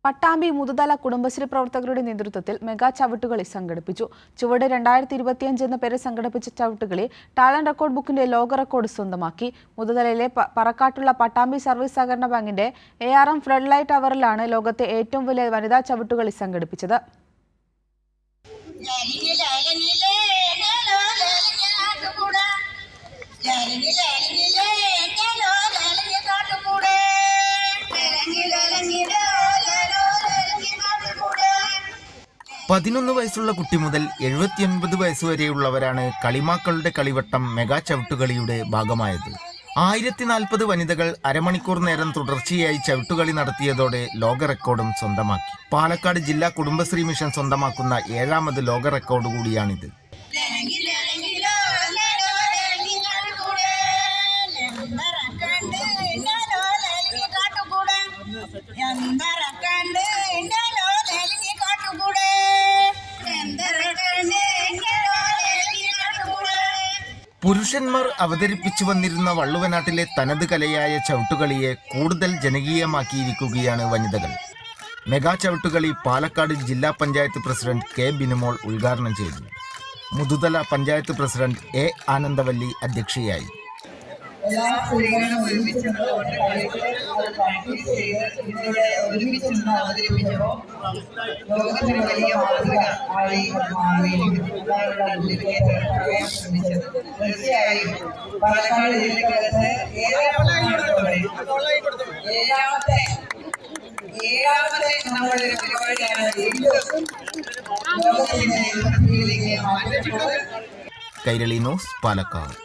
പട്ടാമ്പി മുതുതല കുടുംബശ്രീ പ്രവർത്തകരുടെ നേതൃത്വത്തിൽ മെഗാ ചവിട്ടുകളി സംഘടിപ്പിച്ചു. ചുവട് 2025 എന്ന പേര് സംഘടിപ്പിച്ച ചവിട്ടുകളി ടാലന്റ് റെക്കോർഡ് ബുക്കിന്റെ ലോക റെക്കോർഡ് സ്വന്തമാക്കി. മുതുതലയിലെ പറക്കാട്ടുള്ള പട്ടാമ്പി സർവീസ് സഹകരണ ബാങ്കിന്റെ ARM ഫ്ലഡ് ലൈറ്റ് ടവറിലാണ് ലോകത്തെ ഏറ്റവും വലിയ വനിതാ ചവിട്ടുകളി സംഘടിപ്പിച്ചത്. പതിനൊന്ന് വയസ്സുള്ള കുട്ടി മുതൽ 79 വയസ്സുവരെയുള്ളവരാണ് കളിമാക്കളുടെ കളിവട്ടം മെഗാ ചവിട്ടുകളിയുടെ ഭാഗമായത്. 1040 വനിതകൾ അരമണിക്കൂർ നേരം തുടർച്ചയായി ചവിട്ടുകളി നടത്തിയതോടെ ലോക റെക്കോർഡും സ്വന്തമാക്കി. പാലക്കാട് ജില്ലാ കുടുംബശ്രീ മിഷൻ സ്വന്തമാക്കുന്ന 7ാമത് ലോക റെക്കോർഡ് കൂടിയാണിത്. പുരുഷന്മാർ അവതരിപ്പിച്ചു വന്നിരുന്ന വള്ളുവനാട്ടിലെ തനത് കലയായ ചവിട്ടുകളിയെ കൂടുതൽ ജനകീയമാക്കിയിരിക്കുകയാണ് വനിതകൾ. മെഗാ ചവിട്ടുകളി പാലക്കാട് ജില്ലാ പഞ്ചായത്ത് പ്രസിഡന്റ് കെ ബിനുമോൾ ഉദ്ഘാടനം ചെയ്തു. മുതുതല പഞ്ചായത്ത് പ്രസിഡന്റ് A ആനന്ദവല്ലി അധ്യക്ഷയായി. എല്ലാ സ്ത്രീകളും ഒരുമിച്ച് പ്രാക്ടീസ് ചെയ്ത് ഇതിലൂടെ ഒരുമിച്ച് അവതരിപ്പിച്ചപ്പോൾ ലോകത്തിന് വലിയ മാതൃക ആയി മാറിയിരിക്കുന്നു. പറയാൻ ശ്രമിച്ചത് തീർച്ചയായും പാലക്കാട് ജില്ലക്കകത്ത് ഏഴാമത്തെ നമ്മുടെ പരിപാടിയാണ് ലോകത്തിന്റെ മാറ്റപ്പെട്ടത്. കൈരളി ന്യൂസ്, പാലക്കാട്.